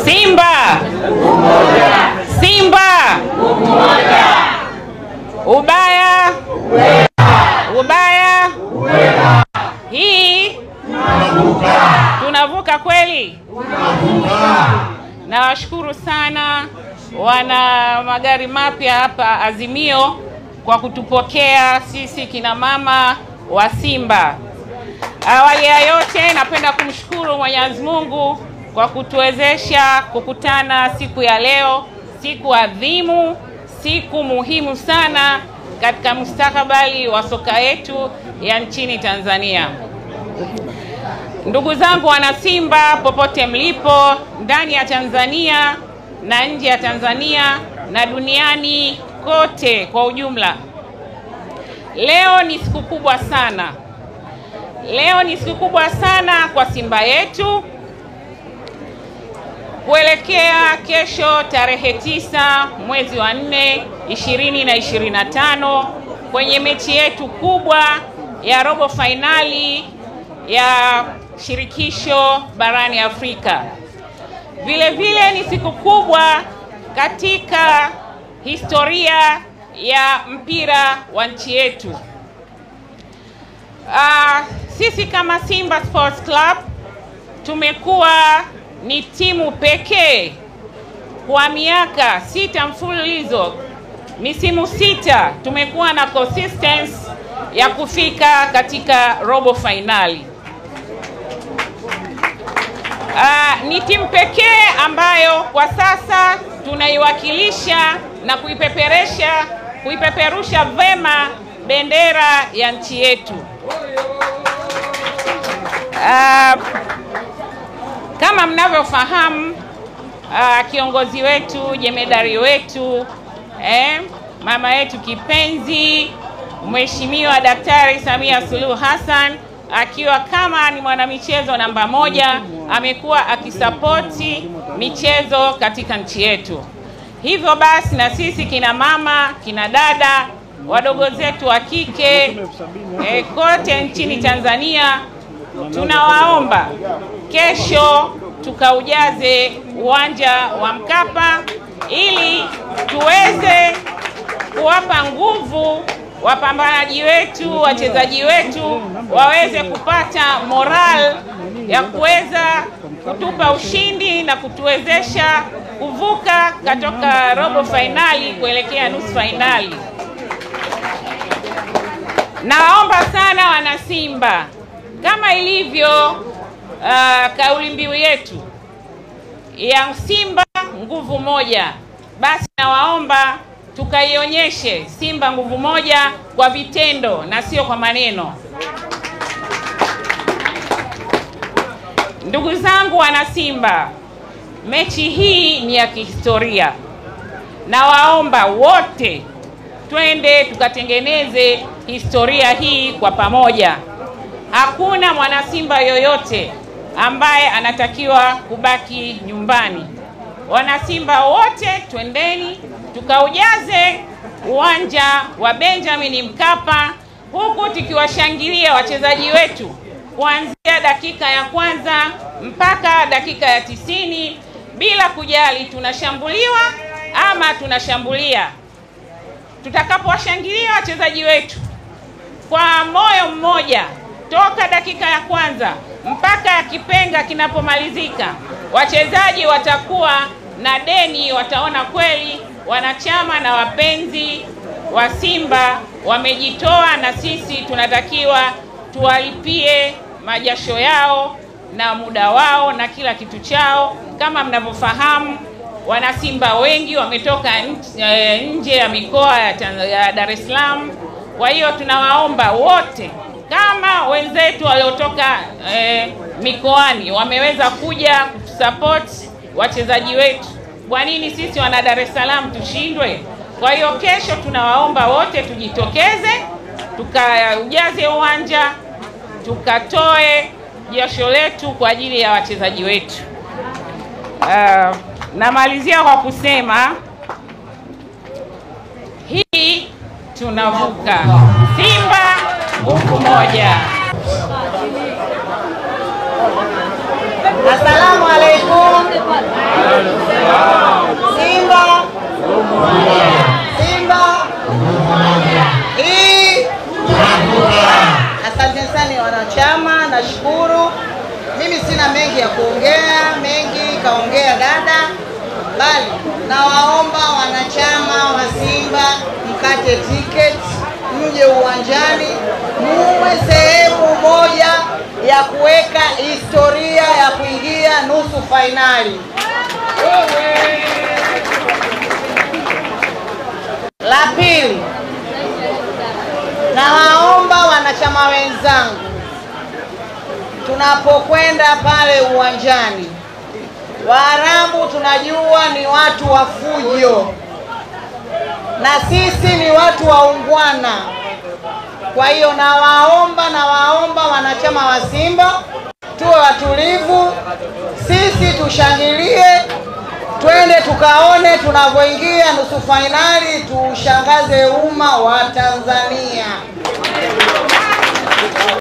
Simba umoja. Simba umoja. Ubaya ubaya ubaya. Hii tunavuka kweli. Nawashukuru sana wana magari mapya hapa Azimio kwa kutupokea sisi kina mama wa Simba. Awali ya yote napenda kumshukuru Mwenyezi Mungu kwa kutuwezesha kukutana siku ya leo, siku adhimu, siku muhimu sana katika mustakabali wa soka yetu ya nchini Tanzania. Ndugu zangu wana Simba popote mlipo ndani ya Tanzania na nje ya Tanzania na duniani kote kwa ujumla. Leo ni siku kubwa sana. Leo ni siku kubwa sana kwa Simba yetu. Kuelekea kesho tarehe 9 mwezi wa 4 2025 kwenye mechi yetu kubwa ya robo finali ya shirikisho barani Afrika. Vile vile ni siku kubwa katika historia ya mpira wa nchi yetu. Sisi kama Simba Sports Club tumekuwa ni timu pekee kwa miaka 6 mfululizo, misimu 6 tumekuwa na consistency ya kufika katika robo finali. Ni timu pekee ambayo kwa sasa tunaiwakilisha na kuipeperusha vema bendera ya nchi yetu. Kama mnavyofahamu, kiongozi wetu, jemedari wetu, mama yetu kipenzi, Mheshimiwa Daktari Samia Suluhu Hassan, akiwa kama ni mwanamichezo namba 1, amekuwa akisapoti michezo katika nchi yetu. Hivyo basi na sisi kina mama, kina dada, wadogo zetu wa kike kote nchini Tanzania, tunawaomba kesho tukaujaze uwanja wa Mkapa ili tuweze kuwapa nguvu wapambanaji wetu, wachezaji wetu, waweze kupata moral ya kuweza kutupa ushindi na kutuwezesha kuvuka kutoka robo finali kuelekea nusu finali. Naomba sana wana Simba, kama ilivyo kauli mbiu yetu ya Simba nguvu moja, basi nawaomba tukaionyeshe Simba nguvu moja kwa vitendo na sio kwa maneno. Ndugu zangu wana Simba, mechi hii ni ya kihistoria. Nawaomba wote twende tukatengeneze historia hii kwa pamoja. Hakuna mwana Simba yoyote ambaye anatakiwa kubaki nyumbani. Wana Simba wote twendeni tukaujaze uwanja wa Benjamin Mkapa, huku tukiwashangilia wachezaji wetu kuanzia dakika ya kwanza mpaka dakika ya 90, bila kujali tunashambuliwa ama tunashambulia. Tutakapowashangilia wachezaji wetu kwa moyo mmoja toka dakika ya kwanza mpaka kipenga kinapomalizika, wachezaji watakuwa na deni, wataona kweli wanachama na wapenzi wa Simba wamejitoa, na sisi tunatakiwa tuwalipie majasho yao na muda wao na kila kitu chao. Kama mnavyofahamu, wana Simba wengi wametoka nje ya mikoa ya Dar es Salaam. Kwa hiyo tunawaomba wote, kama wenzetu waliotoka mikoani wameweza kuja kutusupport wachezaji wetu, kwa nini sisi wana Dar es Salaam tushindwe? Kwa hiyo kesho tunawaomba wote tujitokeze, tukaujaze uwanja, tukatoe jasho letu kwa ajili ya wachezaji wetu. Namalizia kwa kusema hii tunavuka. Simba nguvu moja. Assalamu alaikum. tunashukuru. Mimi sina mengi ya kuongea, mengi kaongea dada, bali nawaomba wanachama wa Simba mkate tiketi, mje uwanjani, muwe sehemu moja ya kuweka historia ya kuingia nusu fainali. La pili, nawaomba wanachama wenzangu, tunapokwenda pale uwanjani, Waarabu tunajua ni watu wa fujo na sisi ni watu waungwana. Kwa hiyo nawaomba wanachama wa Simba tuwe watulivu, sisi tushangilie, twende tukaone tunavyoingia nusu fainali, tushangaze umma wa Tanzania.